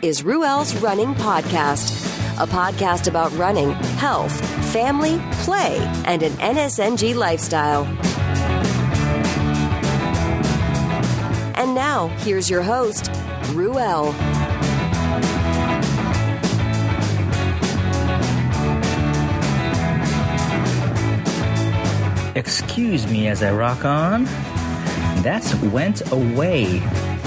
is Ruel's Running Podcast, a podcast about running, health, family, play, and an NSNG lifestyle. And now, here's your host, Ruel. Excuse me as I rock on. That's Went Away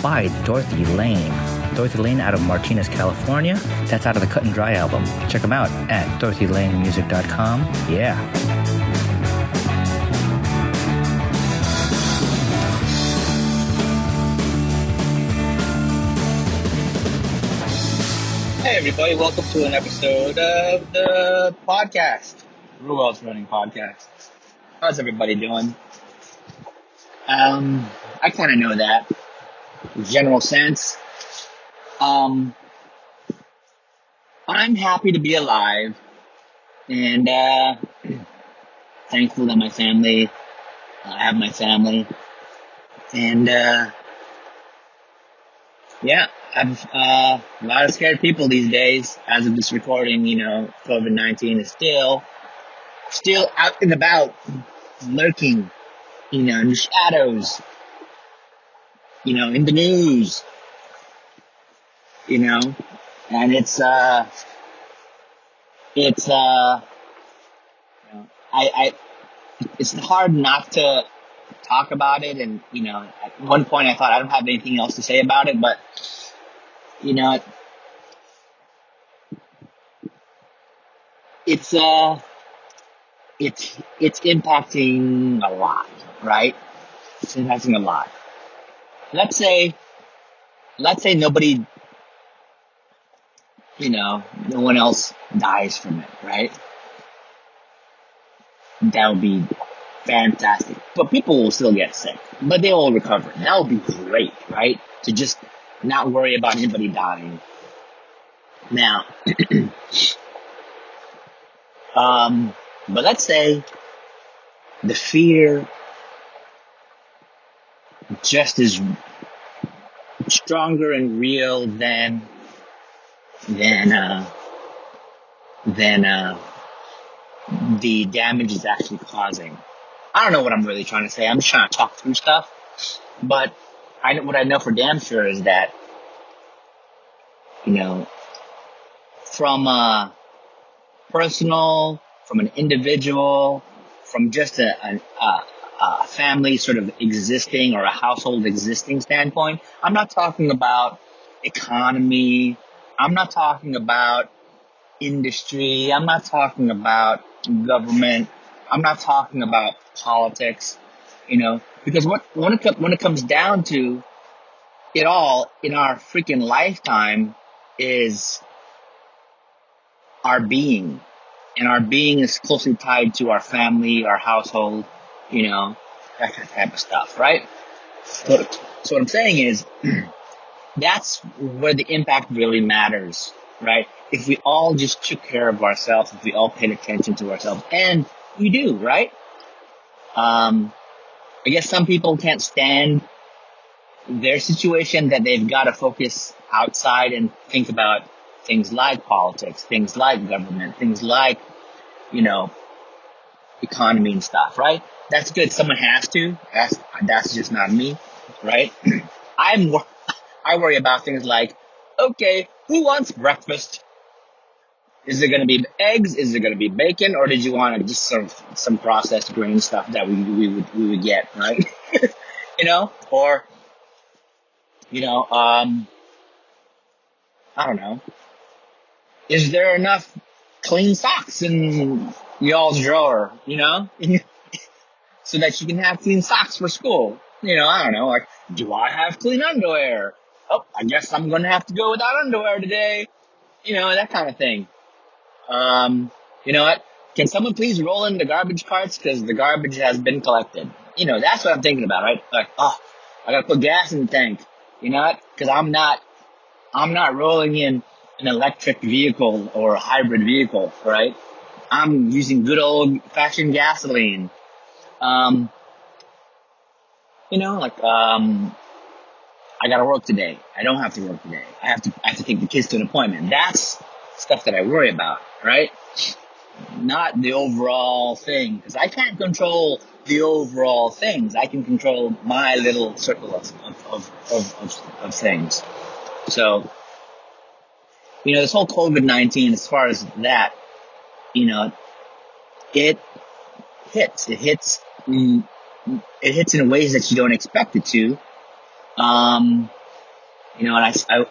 by Dorothy Lane. Dorothy Lane out of Martinez, California. That's out of the Cut and Dry album. Check them out at dorothylanemusic.com. Yeah. Hey everybody, welcome to an episode of the podcast, Ruel's Running Podcast. How's everybody doing? I kind of know that, in general sense. I'm happy to be alive, and thankful that my family, I have my family, and yeah, I've a lot of scared people these days. As of this recording, COVID-19 is still out and about, lurking, in the shadows, in the news, and it's hard not to talk about it. And, at one point I thought I don't have anything else to say about it, but, it's impacting a lot, right? It's impacting a lot. Let's say nobody, no one else dies from it, right? That would be fantastic. But people will still get sick, but they will recover. That would be great, right? To just not worry about anybody dying. Now, but let's say the fear just is stronger and real than the damage is actually causing. I don't know what I'm really trying to say. I'm just trying to talk through stuff. But what I know for damn sure is that, from a personal, from an individual, from just a family sort of existing or a household existing standpoint. I'm not talking about economy. I'm not talking about industry. I'm not talking about government. I'm not talking about politics, because when it comes down to it all in our freaking lifetime is our being. And our being is closely tied to our family, our household, that type of stuff, right? So what I'm saying is, that's where the impact really matters, right? If we all just took care of ourselves, if we all paid attention to ourselves, and we do, right? I guess some people can't stand their situation, that they've got to focus outside and think about things like politics, things like government, things like, economy and stuff, right? That's good. Someone has to. That's just not me, right? I worry about things like, okay, who wants breakfast? Is it going to be eggs? Is it going to be bacon? Or did you want just some processed grain stuff that we would get, right? Or, I don't know. Is there enough clean socks in y'all's drawer, so that you can have clean socks for school? I don't know, like, do I have clean underwear? Oh, I guess I'm going to have to go without underwear today. That kind of thing. You know what? Can someone please roll in the garbage carts? Because the garbage has been collected. That's what I'm thinking about, right? Like, oh, I got to put gas in the tank. You know what? Because I'm not rolling in an electric vehicle or a hybrid vehicle, right? I'm using good old fashioned gasoline. I gotta work today. I don't have to work today. I have to take the kids to an appointment. That's stuff that I worry about, right? Not the overall thing, because I can't control the overall things. I can control my little circle of things. So, this whole COVID-19, as far as that, it hits. It hits in ways that you don't expect it to. And I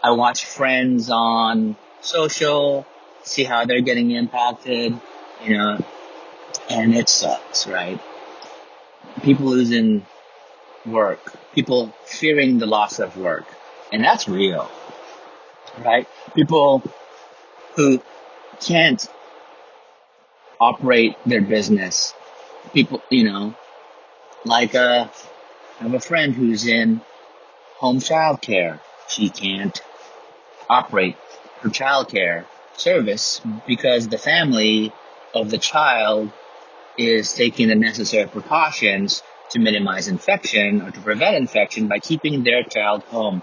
watch friends on social, see how they're getting impacted, and it sucks, right? People losing work, people fearing the loss of work, and that's real, right? People who can't operate their business, people, like I have a friend who's in home childcare. She can't operate her childcare service because the family of the child is taking the necessary precautions to minimize infection or to prevent infection by keeping their child home,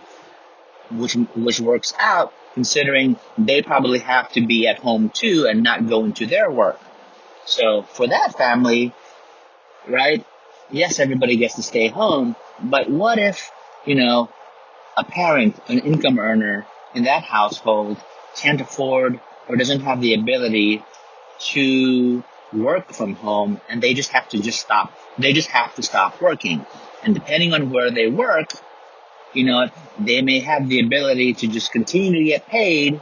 which works out considering they probably have to be at home too and not go into their work. So for that family, right, yes, everybody gets to stay home, but what if, a parent, an income earner in that household can't afford or doesn't have the ability to work from home, and they just have to stop. They just have to stop working. And depending on where they work, they may have the ability to just continue to get paid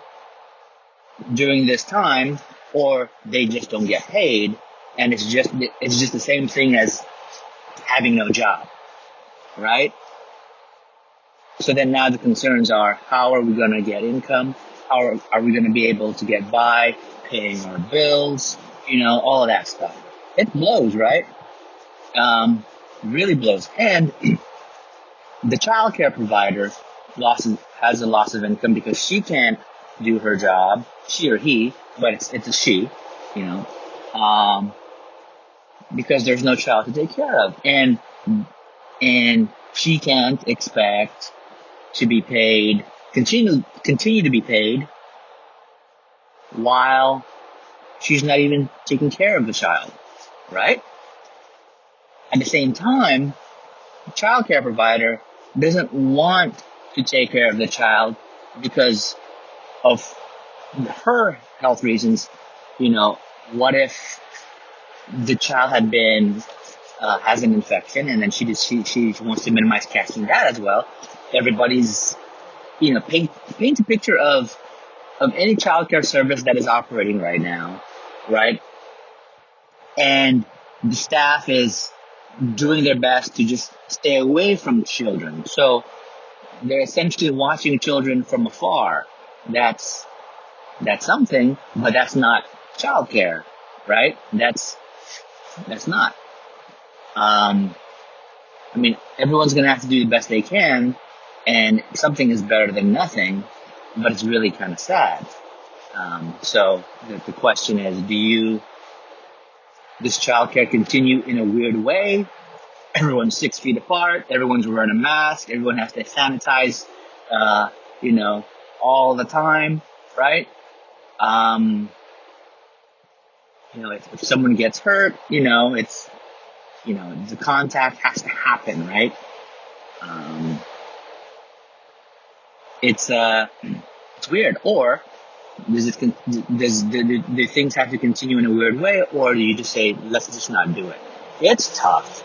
during this time, or they just don't get paid. And it's just the same thing as having no job, right? So then now the concerns are, how are we going to get income? How are we going to be able to get by paying our bills? All of that stuff. It blows, right? Really blows. And the childcare provider has a loss of income because she can't do her job, she or he, but it's a she, because there's no child to take care of. And she can't expect to be paid, continue to be paid while she's not even taking care of the child, right? At the same time, the child care provider doesn't want to take care of the child because of her health reasons. What if the child has an infection, and then she wants to minimize catching that as well. Everybody's, paint a picture of any childcare service that is operating right now, right? And the staff is doing their best to just stay away from children. So they're essentially watching children from afar. That's something, but that's not childcare, right? That's not. Everyone's going to have to do the best they can, and something is better than nothing, but it's really kind of sad. So the question is, does childcare continue in a weird way? Everyone's 6 feet apart, everyone's wearing a mask, everyone has to sanitize, all the time, right? If someone gets hurt, the contact has to happen, right? It's weird. Or do things have to continue in a weird way, or do you just say, let's just not do it? It's tough.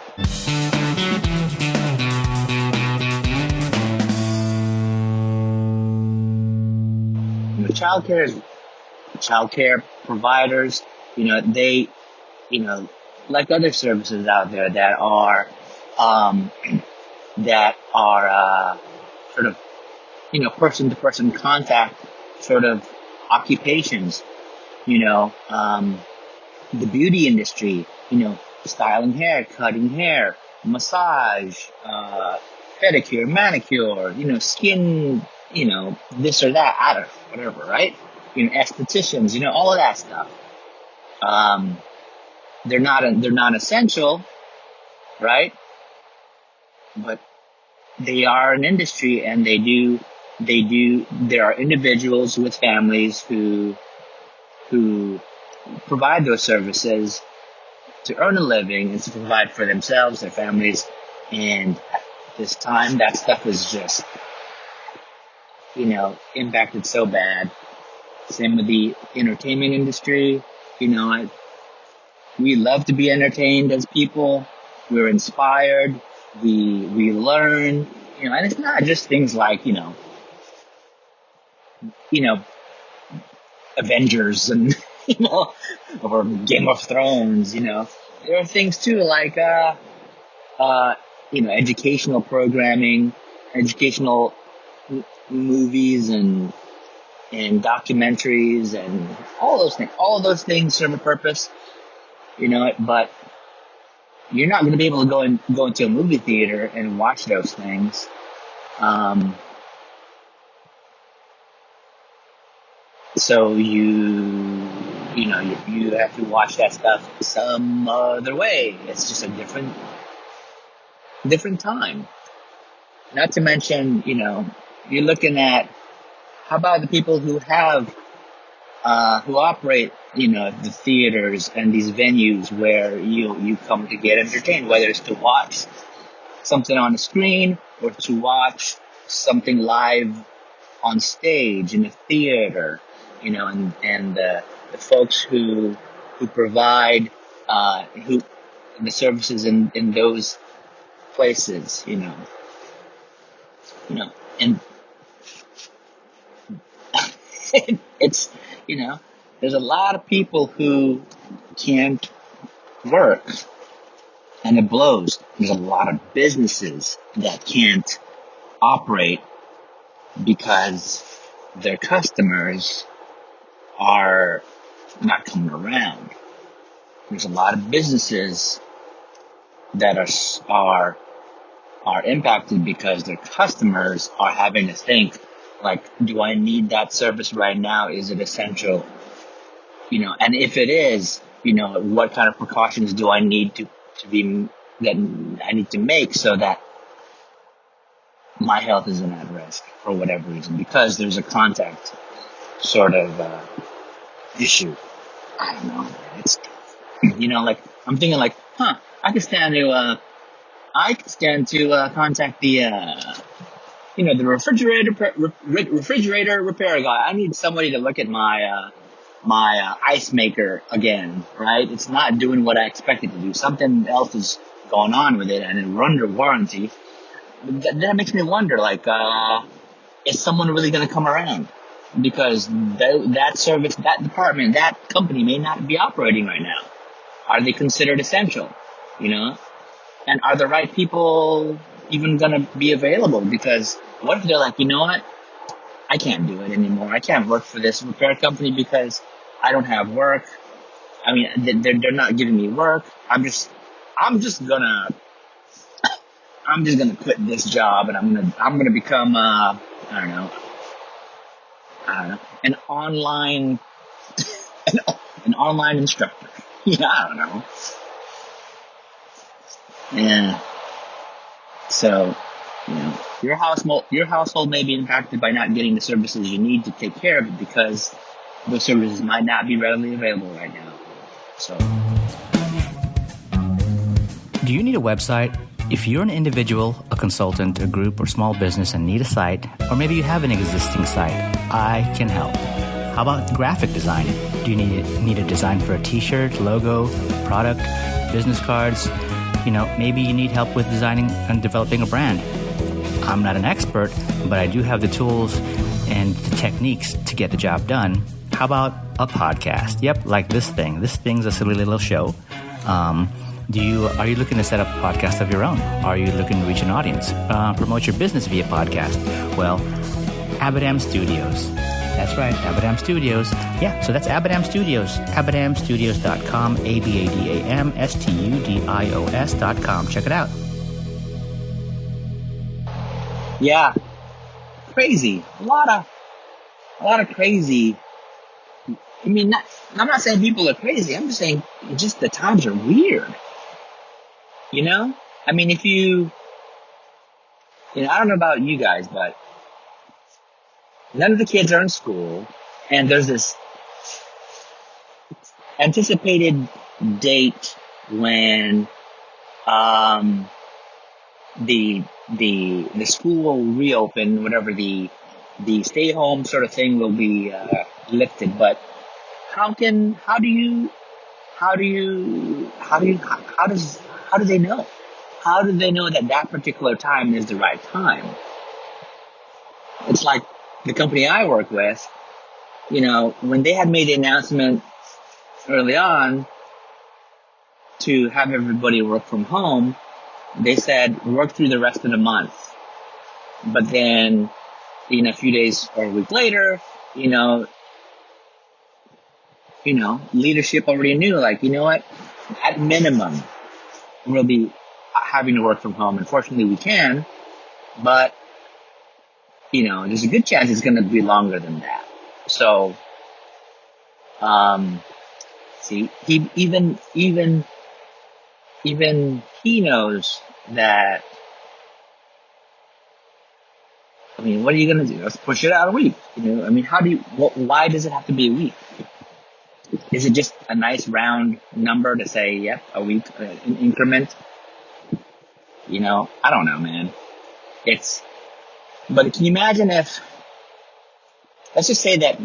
Childcare providers, they, like other services out there that are sort of, person-to-person contact sort of occupations, the beauty industry, styling hair, cutting hair, massage, pedicure, manicure, skin, this or that, I don't know, whatever, right? Estheticians, all of that stuff. They're not essential, right? But they are an industry, and there are individuals with families who provide those services to earn a living and to provide for themselves, their families, and at this time, that stuff is just, impacted so bad. Same with the entertainment industry. We love to be entertained as people. We're inspired. We learn, and it's not just things like, Avengers and, or Game of Thrones, There are things too like, educational programming, educational movies and documentaries and all those things. All of those things serve a purpose, but you're not going to be able to go into a movie theater and watch those things. So you have to watch that stuff some other way. It's just a different time. Not to mention, you're looking at, how about the people who operate, the theaters and these venues where you come to get entertained, whether it's to watch something on the screen or to watch something live on stage in a theater, and the folks who provide, the services in those places, and it's, there's a lot of people who can't work, and it blows. There's a lot of businesses that can't operate because their customers are not coming around. There's a lot of businesses that are impacted because their customers are having to think, like, do I need that service right now? Is it essential? And if it is, what kind of precautions do I need to make so that my health isn't at risk for whatever reason, because there's a contact sort of issue. I don't know. It's tough. I'm thinking like, I could stand to contact the the refrigerator repair guy. I need somebody to look at my ice maker again, right? It's not doing what I expected to do. Something else is going on with it, and it's under warranty. That makes me wonder, like, is someone really going to come around? Because that service, that department, that company may not be operating right now. Are they considered essential? And are the right people even going to be available? Because what if they're like, what? I can't do it anymore. I can't work for this repair company because I don't have work. I mean, they're not giving me work. I'm just gonna quit this job, and I'm gonna become I don't know, an online instructor. Yeah, I don't know. Yeah. So, your household may be impacted by not getting the services you need to take care of it, because those services might not be readily available right now. So, do you need a website? If you're an individual, a consultant, a group, or small business and need a site, or maybe you have an existing site, I can help. How about graphic design? Do you need a design for a t-shirt, logo, product, business cards? Maybe you need help with designing and developing a brand. I'm not an expert, but I do have the tools and the techniques to get the job done. How about a podcast? Yep, like this thing. This thing's a silly little show. Are you looking to set up a podcast of your own? Are you looking to reach an audience? Promote your business via podcast? Well, Abadam Studios. That's right, Abadam Studios. Yeah, so that's Abadam Studios. AbadamStudios.com, AbadamStudios.com. Check it out. Yeah, crazy. A lot of crazy. I mean, I'm not saying people are crazy. I'm just saying just the times are weird. I mean, if you I don't know about you guys, but none of the kids are in school, and there's this anticipated date when the school will reopen, whatever the stay home sort of thing will be lifted. But how do they know? How do they know that particular time is the right time? It's like the company I work with, when they had made the announcement early on to have everybody work from home, they said work through the rest of the month. But then, a few days or a week later, leadership already knew, like, you know what, at minimum, we'll be having to work from home. Unfortunately, we can, but, there's a good chance it's going to be longer than that. So, see, even he knows that. I mean, what are you going to do? Let's push it out a week. Why does it have to be a week? Is it just a nice round number to say, yep, a week, an increment? I don't know, man. But can you imagine if, let's just say that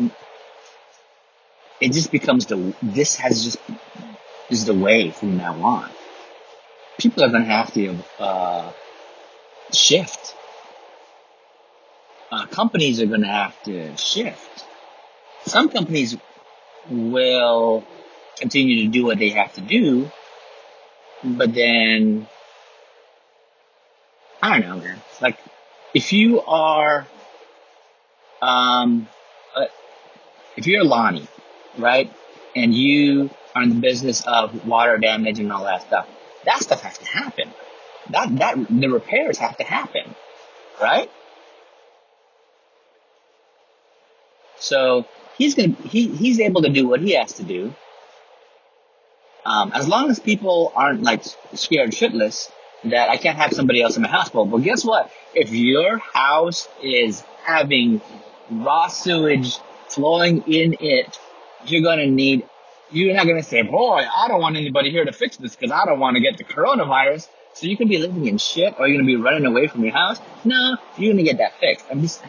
it just becomes this is the way from now on. People are going to have to shift. Companies are going to have to shift. Some companies will continue to do what they have to do, but then, I don't know, man. Like, if you are, if you're Lonnie, right, and you are in the business of water damage and all that stuff has to happen. The repairs have to happen, right? So he's able to do what he has to do. As long as people aren't like scared shitless that I can't have somebody else in my house. But guess what? If your house is having raw sewage flowing in it, you're not going to say, boy, I don't want anybody here to fix this because I don't want to get the coronavirus. So you can be living in shit, or you're going to be running away from your house. No, you're going to get that fixed.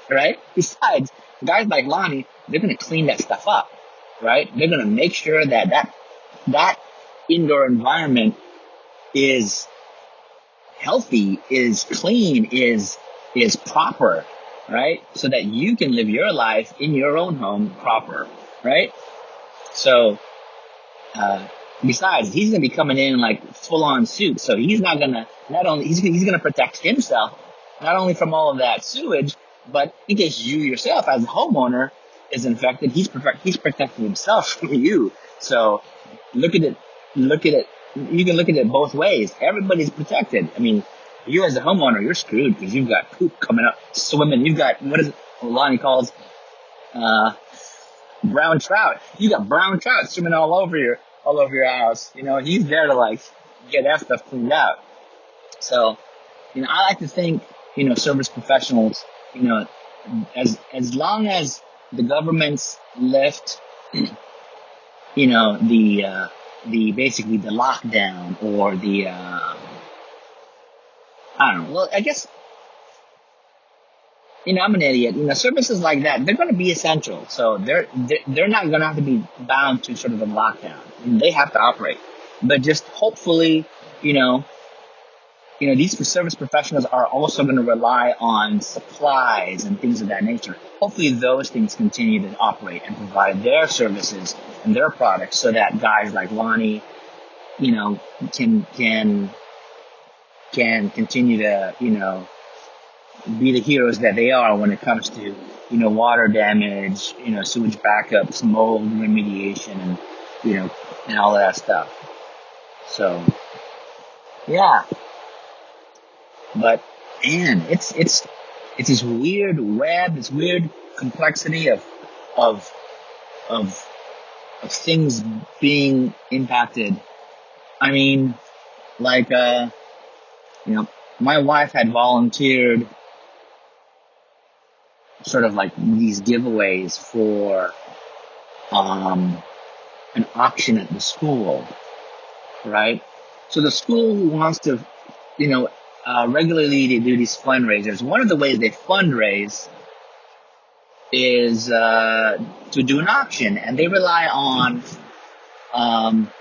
Right? Besides, guys like Lonnie, they're going to clean that stuff up, right? They're going to make sure that indoor environment is healthy, is clean, is proper, right? So that you can live your life in your own home proper, right? So, besides, he's going to be coming in like full on suit. So he's not going to, he's going to protect himself, not only from all of that sewage, but in case you yourself as a homeowner is infected, he's protecting himself from you. So look at it. You can look at it both ways. Everybody's protected. I mean, you as a homeowner, you're screwed because you've got poop coming up, swimming. You've got, what Lonnie calls, brown trout. You got brown trout swimming all over your house. He's there to like get that stuff cleaned out. So, I like to think, service professionals, as long as the governments lift, basically the lockdown or the, I don't know. Well, I guess, I'm an idiot. Services like that, they're going to be essential. So they're not going to have to be bound to sort of a lockdown. They have to operate. But just hopefully, these service professionals are also going to rely on supplies and things of that nature. Hopefully those things continue to operate and provide their services and their products so that guys like Lonnie, can continue to, be the heroes that they are when it comes to, water damage, sewage backups, mold remediation, and, and all that stuff. So, yeah. But man, it's this weird web, this weird complexity of things being impacted. I mean, like my wife had volunteered sort of like these giveaways for an auction at the school, right? So the school wants to, regularly they do these fundraisers. One of the ways they fundraise is to do an auction, and they rely on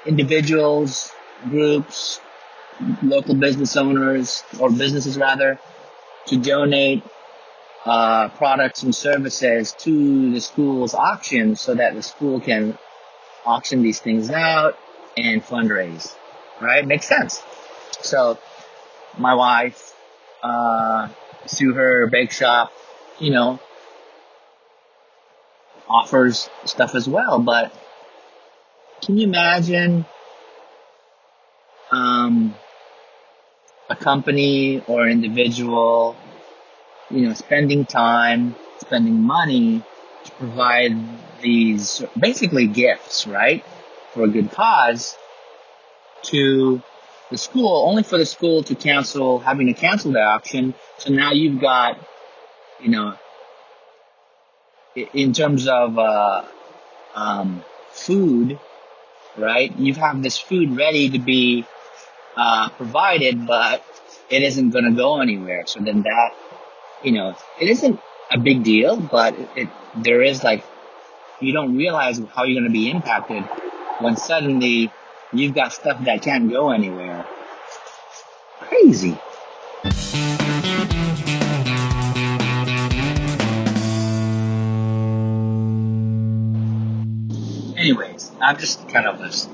individuals, groups, local business owners, or businesses rather, to donate products and services to the school's auction so that the school can auction these things out and fundraise, right? Makes sense. So my wife, through her bake shop, offers stuff as well. But can you imagine a company or individual, spending time, spending money to provide these basically gifts, right, for a good cause to the school, only for the school to having to cancel the auction. So now you've got, in terms of food, right, you have this food ready to be provided, but it isn't going to go anywhere. So then that, it isn't a big deal, but there is like, you don't realize how you're going to be impacted when suddenly you've got stuff that can't go anywhere. Crazy. Anyways, I'm just kind of this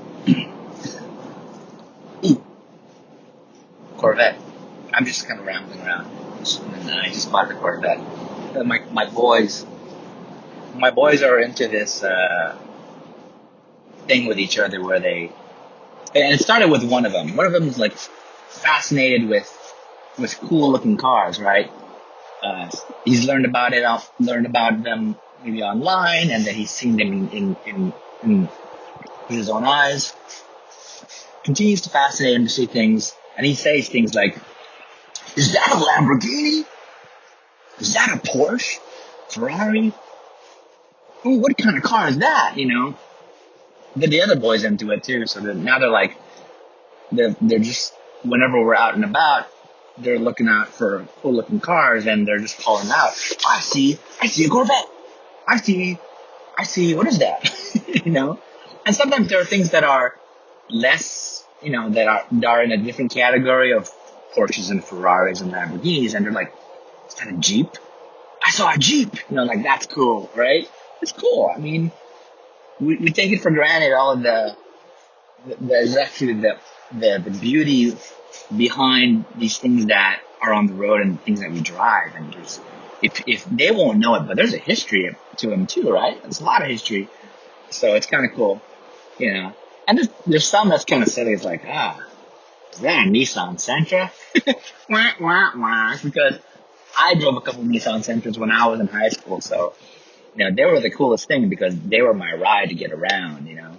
Corvette. I'm just kind of rambling around, and I just bought the Corvette. My boys are into this thing with each other where and it started with one of them. One of them is like fascinated with cool looking cars, right? He's learned about them maybe online, and then he's seen them in with his own eyes. Continues to fascinate him to see things, and he says things like, "Is that a Lamborghini? Is that a Porsche? Ferrari? Ooh, what kind of car is that?" Then the other boys into it too, so now they're like, they're just, whenever we're out and about, they're looking out for cool looking cars, and they're just calling out, I see a Corvette. I see, what is that? And sometimes there are things that are less, that are in a different category of Porsches and Ferraris and Lamborghinis, and they're like, is that a Jeep? I saw a Jeep. Like, that's cool, right? It's cool. I mean, we take it for granted, all of the beauty behind these things that are on the road and things that we drive. And if they won't know it, but there's a history to them too, right? There's a lot of history. So it's kind of cool, And there's some that's kind of silly. It's like, is that a Nissan Sentra? Wah, wah, wah. Because I drove a couple of Nissan Sentras when I was in high school. So, they were the coolest thing because they were my ride to get around, and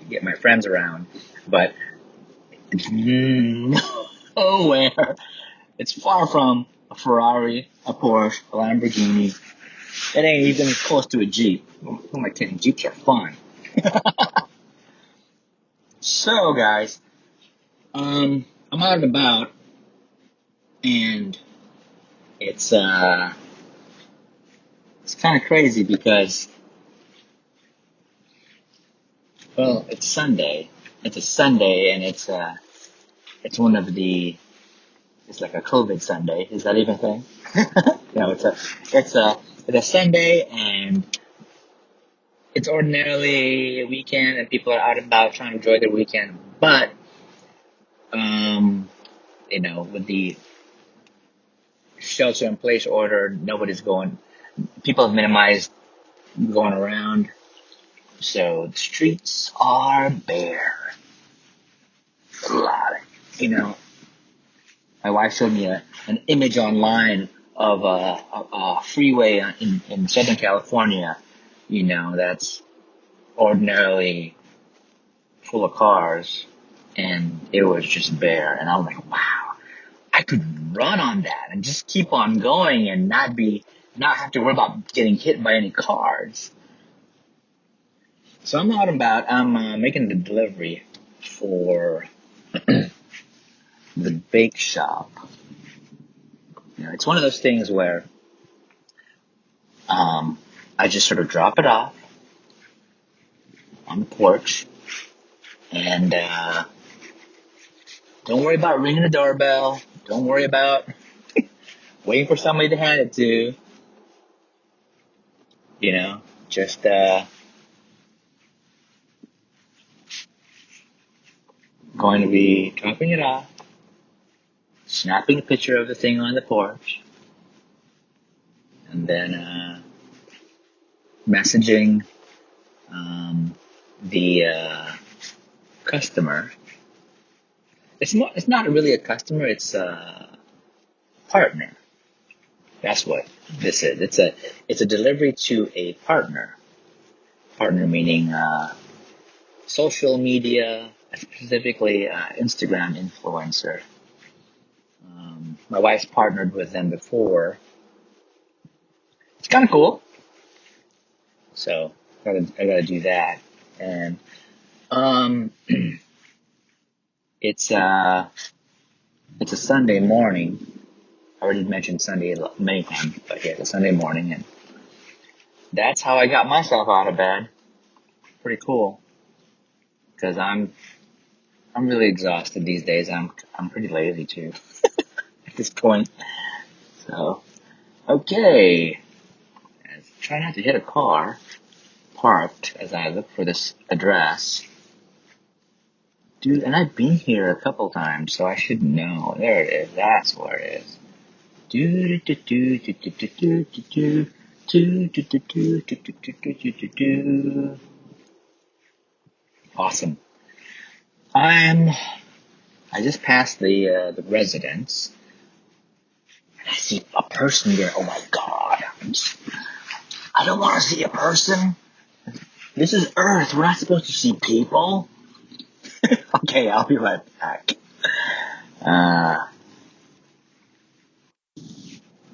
get my friends around. But nowhere. It's far from a Ferrari, a Porsche, a Lamborghini. It ain't even close to a Jeep. Who am I kidding? Jeeps are fun. So, guys, I'm out and about, and it's kind of crazy because, well, it's Sunday. It's a Sunday, and it's one of the, it's like a COVID Sunday. Is that even a thing? It's a Sunday, and it's ordinarily a weekend, and people are out and about trying to enjoy their weekend. But, with the shelter-in-place order, people have minimized going around. So the streets are bare. A lot of, my wife showed me an image online of a freeway in Southern California, that's ordinarily full of cars, and it was just bare. And I'm like, wow, I could run on that and just keep on going and not have to worry about getting hit by any cars. So I'm out and about. I'm making the delivery for the bake shop. It's one of those things where I just sort of drop it off on the porch and don't worry about ringing the doorbell. Don't worry about waiting for somebody to hand it to. Just going to be dropping it off, snapping a picture of the thing on the porch, and then messaging the customer. It's not really a customer, it's a partner. That's what this is. It's a delivery to a partner. Partner meaning social media, specifically Instagram influencer. My wife's partnered with them before. It's kind of cool. So I gotta do that. And it's a Sunday morning. I already mentioned Sunday many times, but yeah, it's a Sunday morning, and that's how I got myself out of bed. Pretty cool, because I'm really exhausted these days. I'm pretty lazy too at this point. So, okay, try not to hit a car parked as I look for this address. Dude, and I've been here a couple times, so I should know. There it is. That's where it is. Awesome. I just passed the residence. And I see a person there. Oh my God. I don't want to see a person. This is Earth. We're not supposed to see people. Okay, I'll be right back.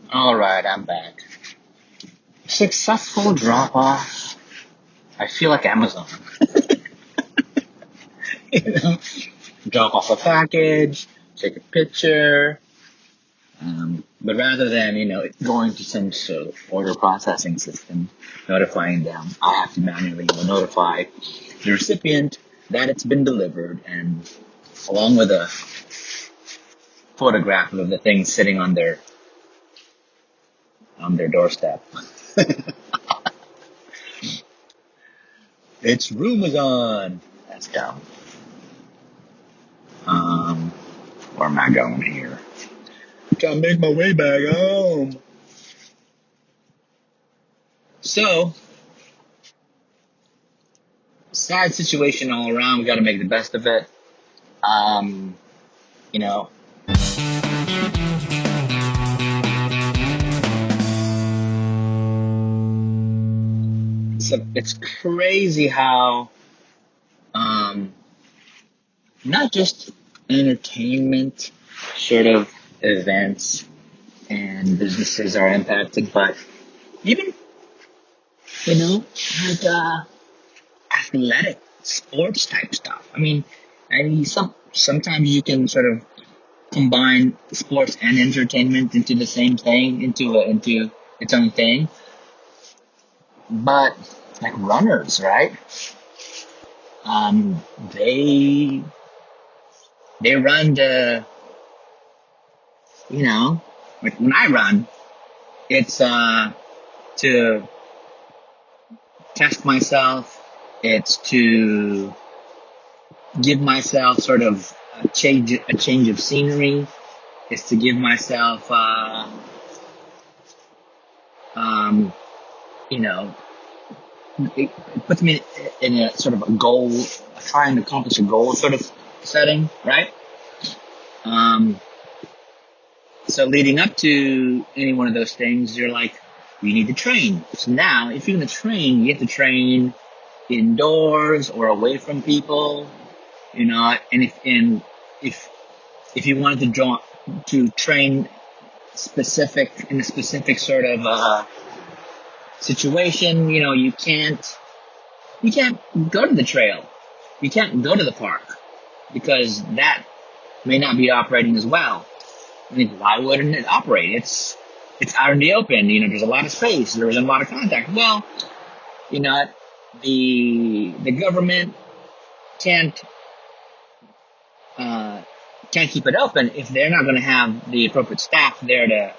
Alright, I'm back. Successful drop-off. I feel like Amazon. Drop off a package, take a picture. But rather than, going to some sort of order processing system, notifying them, I have to manually notify the recipient that it's been delivered, and along with a photograph of the thing sitting on their doorstep. It's Roomazon. That's dumb. Where am I going here? I'm trying to make my way back home. So, sad situation all around. We got to make the best of it. So it's crazy how, not just entertainment sort of events and businesses are impacted, but even, like, athletic sports type stuff. I mean, sometimes you can sort of combine sports and entertainment into the same thing, into its own thing. But like runners, right? They run like when I run, it's to test myself. It's to give myself sort of a change of scenery. It's to give myself, it puts me in a sort of a goal, trying to accomplish a goal sort of setting, right? So leading up to any one of those things, you're like, you need to train. So now, if you're going to train, you have to train indoors or away from people, and if you wanted to to train in a specific sort of situation. You can't go to the trail. You can't go to the park because that may not be operating as well. I mean, why wouldn't it operate? It's out in the open. There's a lot of space. There's a lot of contact. Well, the government can't keep it open if they're not going to have the appropriate staff there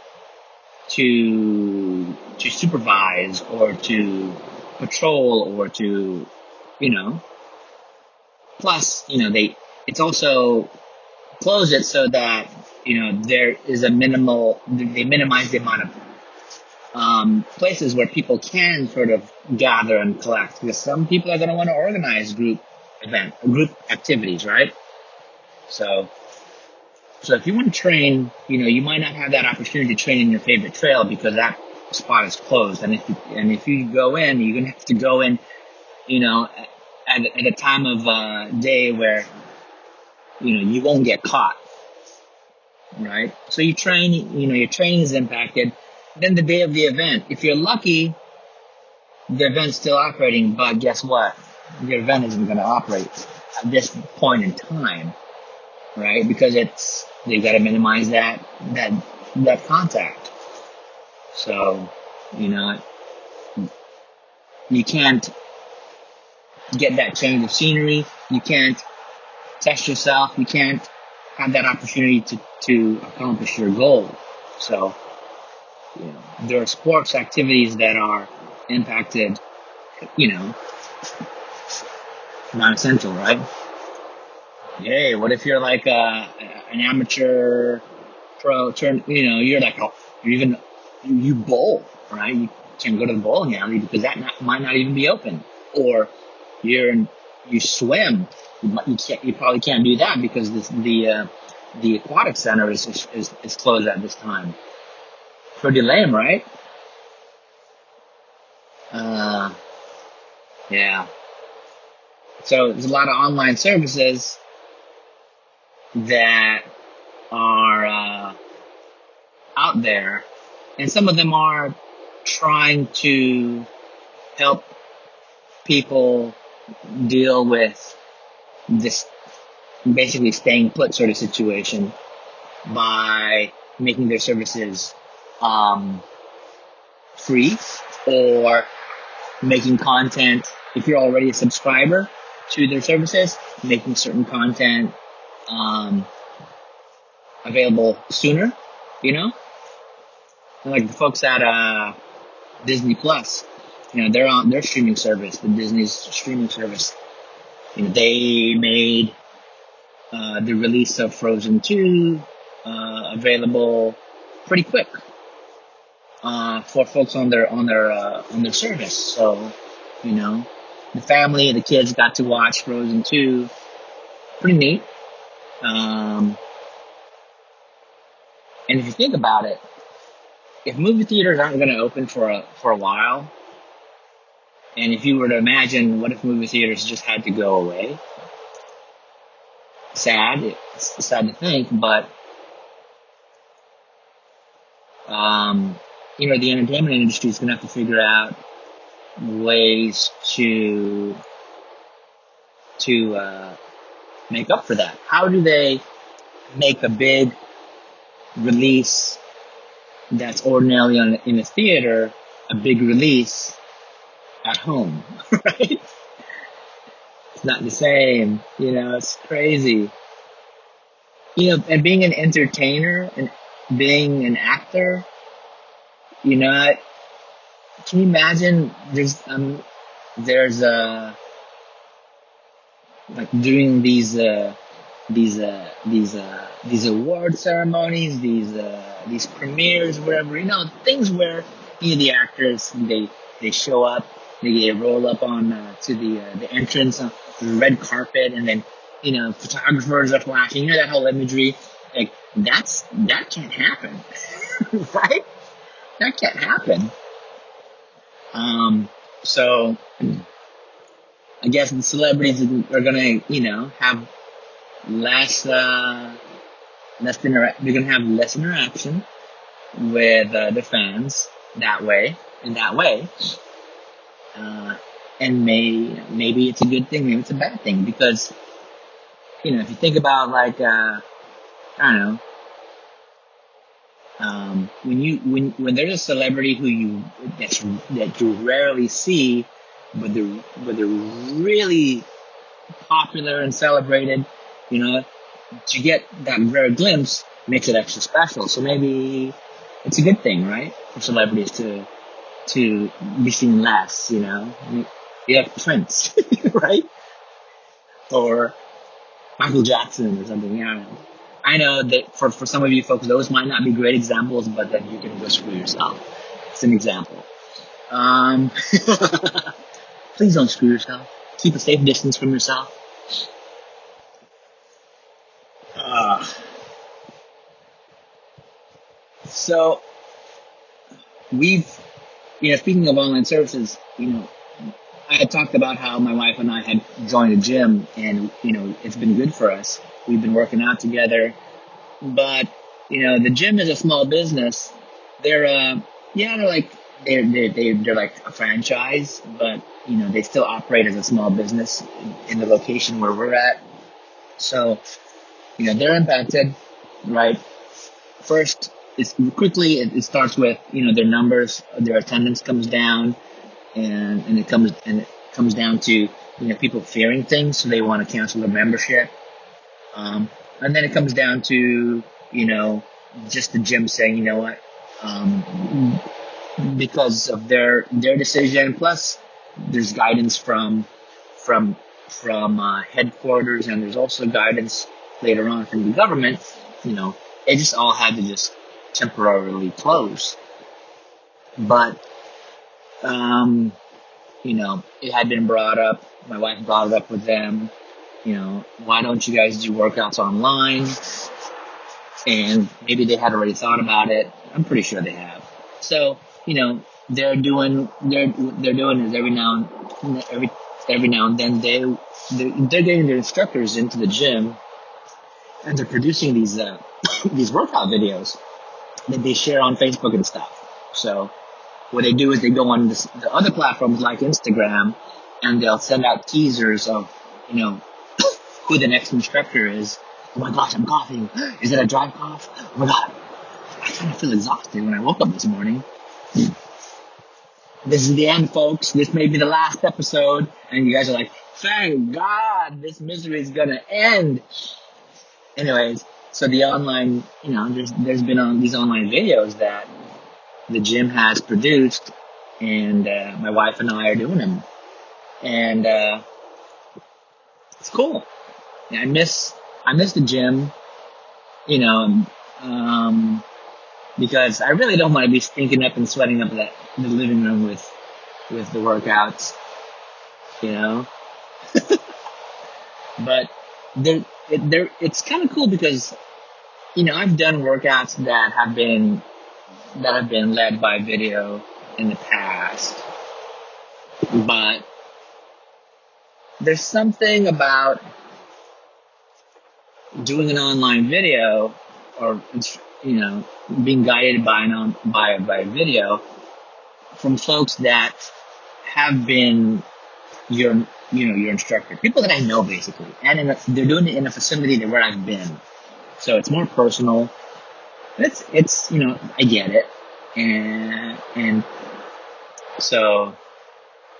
to supervise or to patrol or to, plus, it's also close it so that, there is they minimize the amount of places where people can sort of gather and collect, because some people are going to want to organize group activities, right? So if you want to train, you might not have that opportunity to train in your favorite trail because that spot is closed. And if you go in, you're going to have to go in, at a time of day where, you won't get caught, right? So you train, your training is impacted. Then the day of the event, if you're lucky, the event's still operating, but guess what? Your event isn't going to operate at this point in time, right? Because they've got to minimize that contact. So, you can't get that change of scenery. You can't test yourself. You can't have that opportunity to accomplish your goal. So, there are sports activities that are impacted, non-essential, right? Yay, what if you're like an amateur pro you bowl, right? You can't go to the bowling alley because that might not even be open. Or you swim, you probably can't do that because the aquatic center is closed at this time. Pretty lame, right? Yeah. So there's a lot of online services that are out there, and some of them are trying to help people deal with this basically staying put sort of situation by making their services free, or making content, if you're already a subscriber to their services, making certain content available sooner, like the folks at Disney Plus, they're on their streaming service, the Disney's streaming service. They made the release of Frozen 2 available pretty quick for folks on their service. So, the family, the kids got to watch Frozen 2. Pretty neat. And if you think about it, if movie theaters aren't going to open for a while, and if you were to imagine what if movie theaters just had to go away, it's sad to think, but the entertainment industry is going to have to figure out ways to make up for that. How do they make a big release that's ordinarily in a theater a big release at home, right? It's not the same, it's crazy. And being an entertainer and being an actor, can you imagine there's like doing these award ceremonies, these premieres, whatever, things where the actors they show up, they roll up on to the entrance on the red carpet, and then photographers are flashing, that whole imagery, like that can't happen. Right? That can't happen. So I guess the celebrities are gonna, have less you're going to have less interaction with the fans in that way. And maybe it's a good thing, maybe it's a bad thing, because, if you think about like, I don't know, when there's a celebrity that you rarely see, but they're really popular and celebrated, to get that rare glimpse makes it extra special. So maybe it's a good thing, right, for celebrities to be seen less. You have Prince, right, or Michael Jackson or something. I know that for some of you folks, those might not be great examples, but then you can go screw yourself. It's an example. Please don't screw yourself. Keep a safe distance from yourself. So speaking of online services, I had talked about how my wife and I had joined a gym, and, it's been good for us. We've been working out together, but, the gym is a small business. They're like a franchise, but, they still operate as a small business in the location where we're at. So, they're impacted, right? First, it starts with, their numbers, their attendance comes down, and it comes down to, people fearing things, so they want to cancel their membership. And then it comes down to, just the gym saying, you know what, because of their decision, plus there's guidance from headquarters, and there's also guidance later on from the government, they just all had to just temporarily close. But, it had been brought up, my wife brought it up with them, why don't you guys do workouts online? And maybe they had already thought about it. I'm pretty sure they have. So, they're doing is every now and then they're getting their instructors into the gym, and they're producing these these workout videos that they share on Facebook and stuff. So what they do is they go on the other platforms like Instagram, and they'll send out teasers of, who the next instructor is. Oh my gosh, I'm coughing. Is it a dry cough? Oh my God. I kind of feel exhausted when I woke up this morning. This is the end, folks. This may be the last episode. And you guys are like, thank God this misery is going to end. Anyways, so the online, there's been these online videos that the gym has produced, and my wife and I are doing them. And it's cool. I miss the gym, because I really don't want to be stinking up and sweating up the living room with the workouts, But it's kind of cool because, I've done workouts that have been led by video in the past, but there's something about doing an online video, or being guided by a video from folks that have been your instructor, people that I know basically, and they're doing it in a facility where I've been, so it's more personal. It's I get it, and so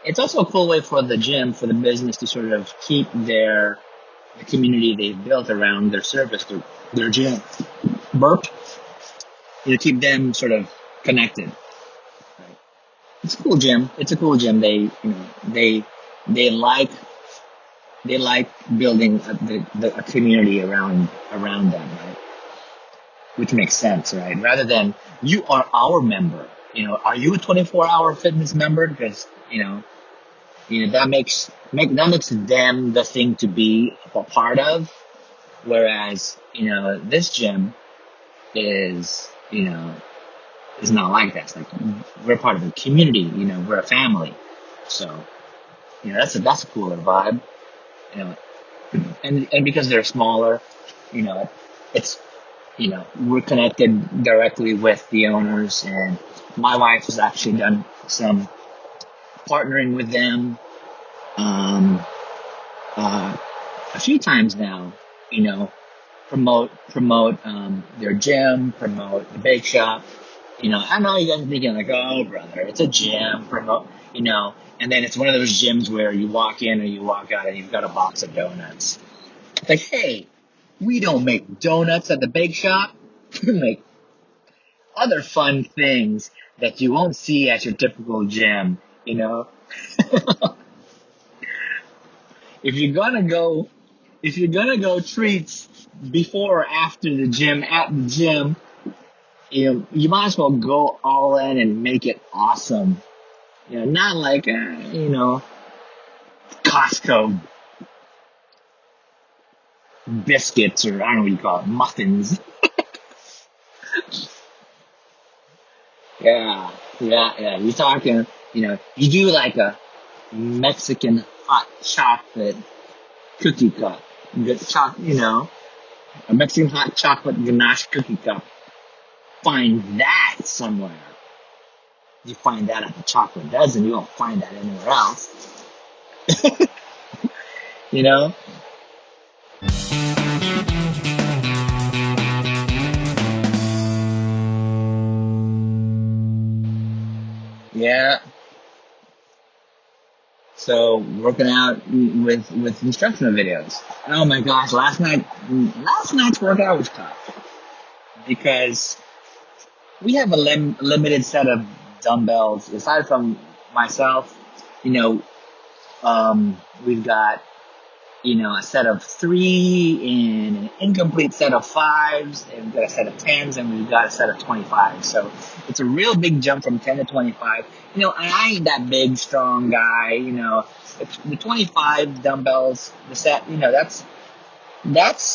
it's also a cool way for the gym, for the business, to sort of keep the community they've built around their service, their gym. Burp. Keep them sort of connected. Right? It's a cool gym. They like building a community around them, right? Which makes sense, right? Rather than, you are our member. Are you a 24-hour fitness member? Because that makes them the thing to be a part of. Whereas, this gym is not like that. It's like, we're part of a community, we're a family. So, that's a cooler vibe, and because they're smaller, it's we're connected directly with the owners, and my wife has actually done some partnering with them a few times now, promote their gym, promote the bake shop. I know you guys are thinking like, oh brother, it's a gym, promote, and then it's one of those gyms where you walk in or you walk out and you've got a box of donuts. It's like, hey, we don't make donuts at the bake shop. We make other fun things that you won't see at your typical gym, If you're gonna go treats before or after the gym, at the gym, you might as well go all in and make it awesome. Not like, Costco biscuits, or I don't know what you call it, muffins. Yeah. You're talking, you do like a Mexican hot chocolate cookie cup. A Mexican hot chocolate ganache cookie cup. Find that somewhere. You find that at the Chocolate Dozen. You won't find that anywhere else. Yeah. So working out with instructional videos. Oh my gosh, last night's workout was tough because we have a limited set of dumbbells. Aside from myself, we've got a set of 3 and an incomplete set of 5s, and we've got a set of 10s, and we've got a set of 25s. So it's a real big jump from 10 to 25. I ain't that big, strong guy. The 25 dumbbells, the set, that's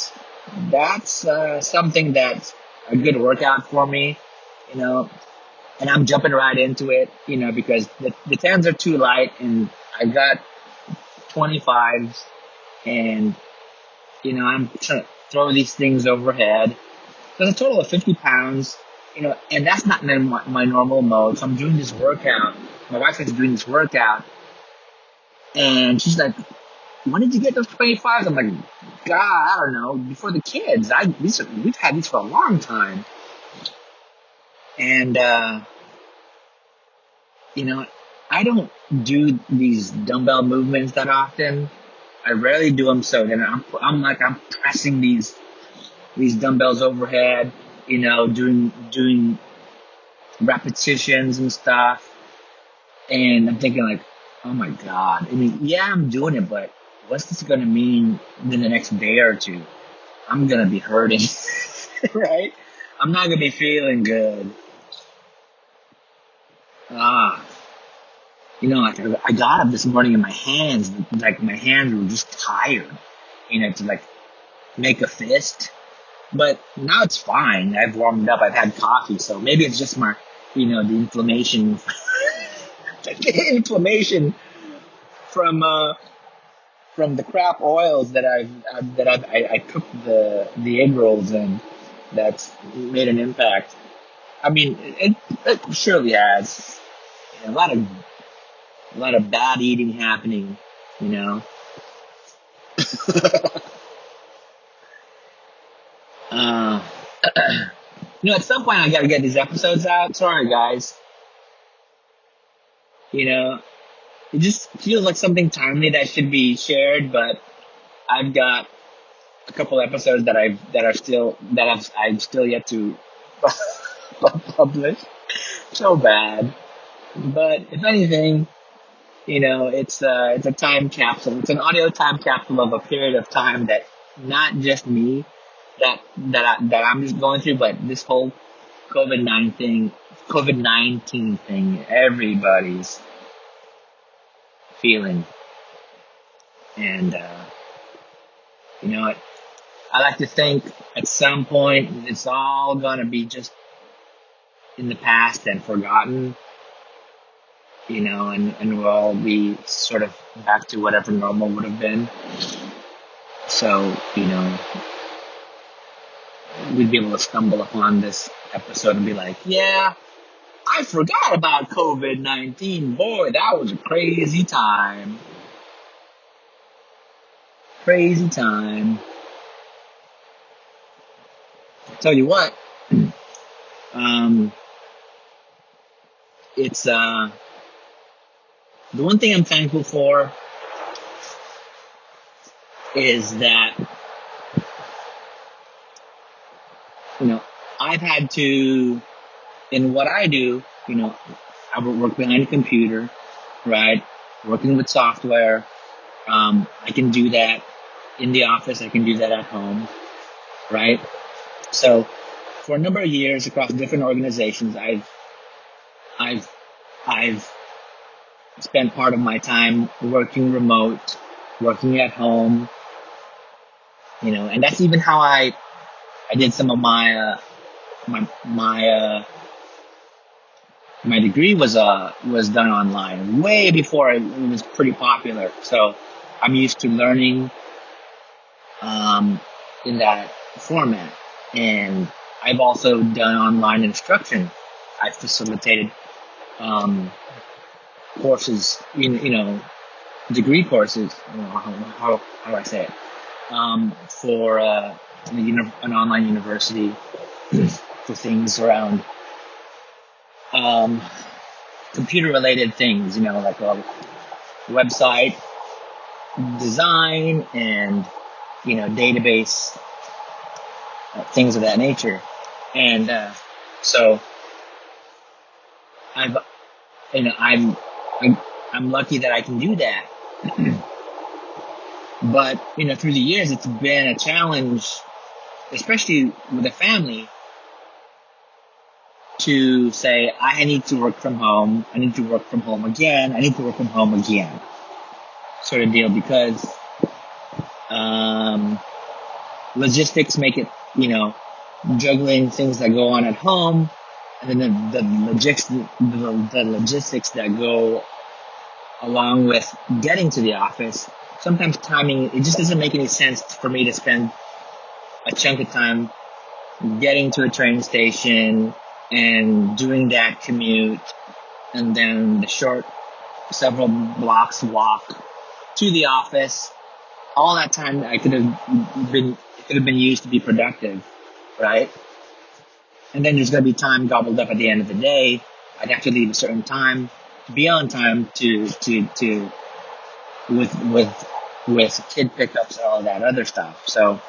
something that's a good workout for me, and I'm jumping right into it, because the 10s are too light, and I got 25s. And, I'm trying to throw these things overhead. So it's a total of 50 pounds, and that's not my normal mode. So I'm doing this workout. My wife is doing this workout. And she's like, when did you get those 25s? I'm like, God, I don't know. Before the kids. We've had these for a long time. And, I don't do these dumbbell movements that often. I rarely do them, so then I'm pressing these dumbbells overhead, doing repetitions and stuff, and I'm thinking like, oh my God, I'm doing it, but what's this gonna mean in the next day or two? I'm gonna be hurting, right? I'm not gonna be feeling good. I got up this morning and my hands were just tired, to make a fist. But now it's fine. I've warmed up. I've had coffee. So maybe it's just my, the inflammation, the inflammation from the crap oils that I cooked the egg rolls in. That's made an impact. It surely has. A lot of bad eating happening, At some point I gotta get these episodes out. Sorry, guys. It just feels like something timely that should be shared, but I've got a couple episodes that I've still yet to publish. So bad. But if anything, it's a time capsule. It's an audio time capsule of a period of time that not just me, that I'm just going through, but this whole COVID-19 thing, everybody's feeling. And, I like to think at some point it's all gonna be just in the past and forgotten. And we'll all be sort of back to whatever normal would have been. So, we'd be able to stumble upon this episode and be like, yeah, I forgot about COVID-19. Boy, that was a crazy time. Crazy time. Tell you what, it's the one thing I'm thankful for is that, I've had to, in what I do, I work behind a computer, right? Working with software. I can do that in the office. I can do that at home, right? So for a number of years across different organizations, I've spent part of my time working remote, working at home, and that's even how I did some of my degree was done online way before it was pretty popular. So I'm used to learning in that format. And I've also done online instruction. I've facilitated courses, degree courses. How do I say it? For an online university for things around computer-related things, like a website design and database things of that nature. And so I'm lucky that I can do that. But through the years, it's been a challenge, especially with a family, to say, I need to work from home. I need to work from home again. I need to work from home again, sort of deal, because logistics make it, juggling things that go on at home, and then the logistics that go along with getting to the office. Sometimes timing, it just doesn't make any sense for me to spend a chunk of time getting to a train station and doing that commute, and then the short several blocks walk to the office. All that time it could have been used to be productive, right? And then there's going to be time gobbled up at the end of the day. I'd have to leave a certain time to be on time with kid pickups and all that other stuff. So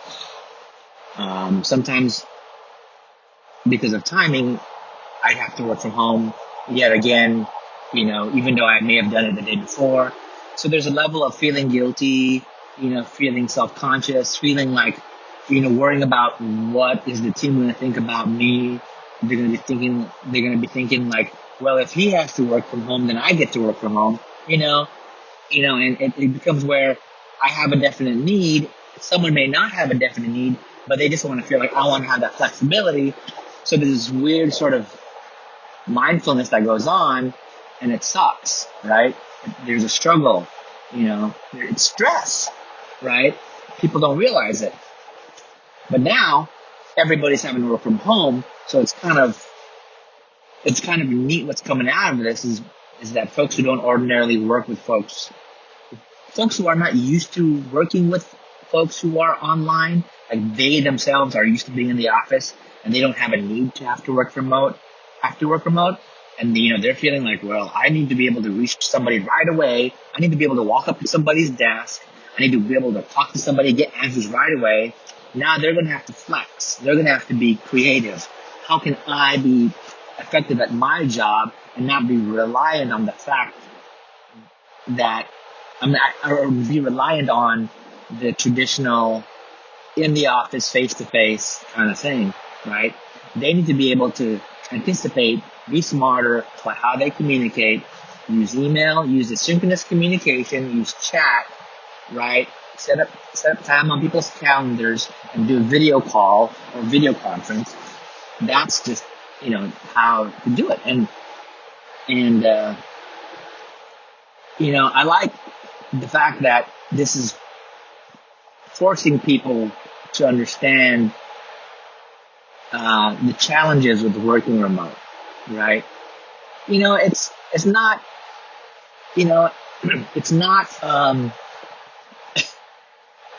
sometimes because of timing, I'd have to work from home yet again, even though I may have done it the day before. So there's a level of feeling guilty, feeling self-conscious, feeling like, worrying about what is the team going to think about me. They're going to be thinking like, well, if he has to work from home, then I get to work from home, and it becomes where I have a definite need. Someone may not have a definite need, but they just want to feel like, I want to have that flexibility. So there's this weird sort of mindfulness that goes on, and it sucks, right? There's a struggle, it's stress, right? People don't realize it. But now everybody's having to work from home, so it's kind of neat. What's coming out of this is that folks who don't ordinarily work with folks who are not used to working with folks who are online, like they themselves are used to being in the office and they don't have a need to have to work remote, and they're feeling like, well, I need to be able to reach somebody right away. I need to be able to walk up to somebody's desk. I need to be able to talk to somebody, get answers right away. Now they're going to have to flex. They're going to have to be creative. How can I be effective at my job and not be reliant on the fact that or be reliant on the traditional in the office, face-to-face kind of thing, right? They need to be able to anticipate, be smarter about how they communicate, use email, use asynchronous communication, use chat, right? Set up time on people's calendars and do a video call or video conference. That's just, how to do it. And I like the fact that this is forcing people to understand the challenges with working remote, right? It's not, it's not,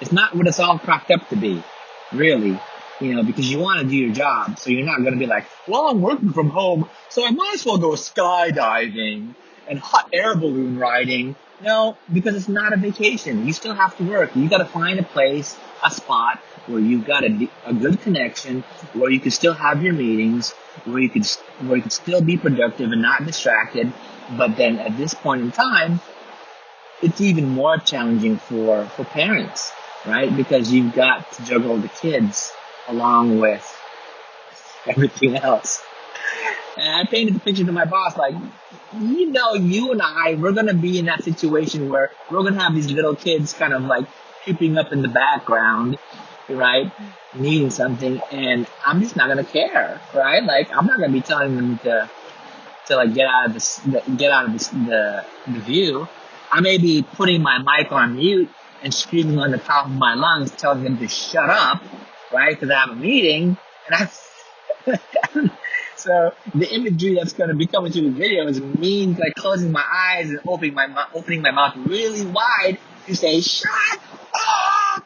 it's not what it's all cracked up to be, really, because you want to do your job. So you're not going to be like, well, I'm working from home, so I might as well go skydiving and hot air balloon riding. No, because it's not a vacation. You still have to work. You got to find a place, a spot where you've got a good connection, where you can still have your meetings, where you can still be productive and not distracted. But then at this point in time, it's even more challenging for parents, right? Because you've got to juggle the kids along with everything else. And I painted the picture to my boss, like, you and I, we're going to be in that situation where we're going to have these little kids kind of like creeping up in the background, right? Needing something. And I'm just not going to care, right? Like, I'm not going to be telling them to like get out of the view. I may be putting my mic on mute and screaming on the top of my lungs, telling them to shut up, right? Because I have a meeting. And so the imagery that's going to be coming through the video is me like closing my eyes and opening my mouth really wide to say, shut up!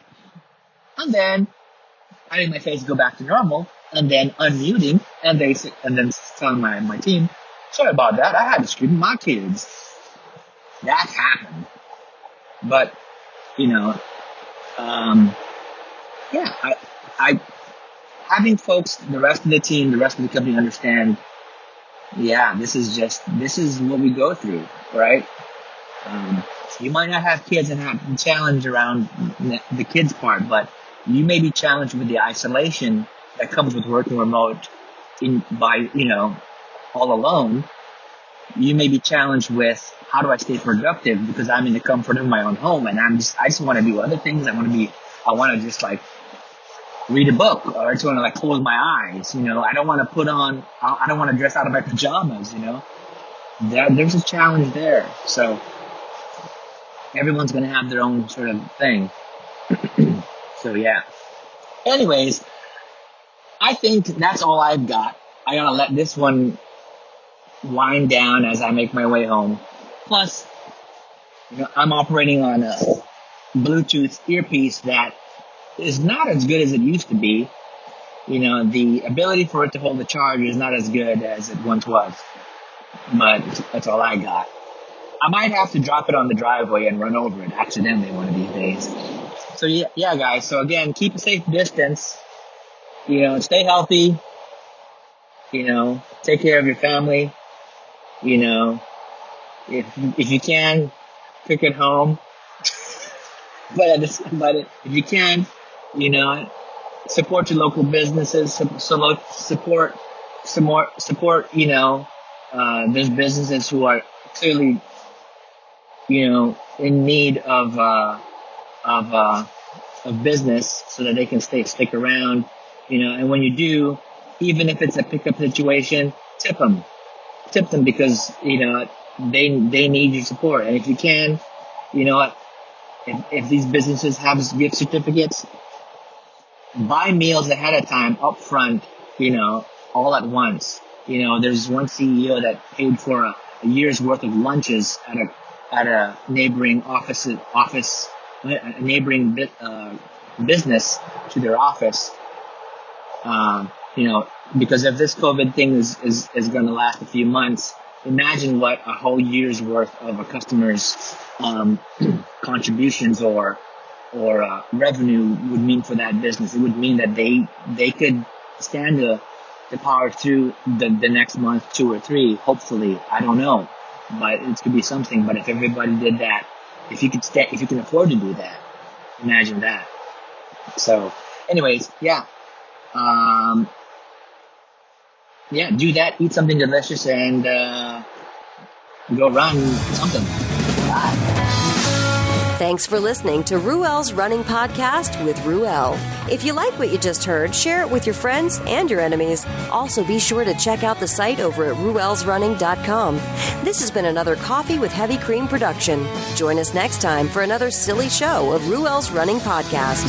And then having my face go back to normal, and then unmuting, and then telling my team, sorry about that, I had to scream at my kids. That's happened. But, I having folks, the rest of the team, the rest of the company understand, this is what we go through, right? You might not have kids and have the challenge around the kids part, but you may be challenged with the isolation that comes with working remote all alone. You may be challenged with, how do I stay productive? Because I'm in the comfort of my own home, and I just want to do other things. I want to just like read a book, or I just want to like close my eyes. I don't want to dress out of my pajamas. There's a challenge there. So everyone's going to have their own sort of thing. So yeah. Anyways, I think that's all I've got. I gotta let this one wind down as I make my way home. Plus, I'm operating on a Bluetooth earpiece that is not as good as it used to be. The ability for it to hold the charge is not as good as it once was. But that's all I got. I might have to drop it on the driveway and run over it accidentally one of these days. So yeah, guys. So again, keep a safe distance. Stay healthy. Take care of your family. If you can, cook at home. but if you can, support your local businesses. Support some more. Support. There's businesses who are clearly, in need of business so that they can stick around. And when you do, even if it's a pickup situation, tip them because, they need your support. And if you can, if these businesses have gift certificates, buy meals ahead of time up front, all at once. There's one CEO that paid for a year's worth of lunches at a neighboring business to their office. Because if this COVID thing is going to last a few months, imagine what a whole year's worth of a customer's contributions or revenue would mean for that business. It would mean that they could stand to power through the next month, 2 or 3, hopefully. I don't know, but it could be something. But if everybody did that, if you can afford to do that, imagine that. So, anyways, do that. Eat something delicious and go run something. Bye. Thanks for listening to Ruel's Running Podcast with Ruel. If you like what you just heard, share it with your friends and your enemies. Also, be sure to check out the site over at ruelsrunning.com. This has been another Coffee with Heavy Cream production. Join us next time for another silly show of Ruel's Running Podcast.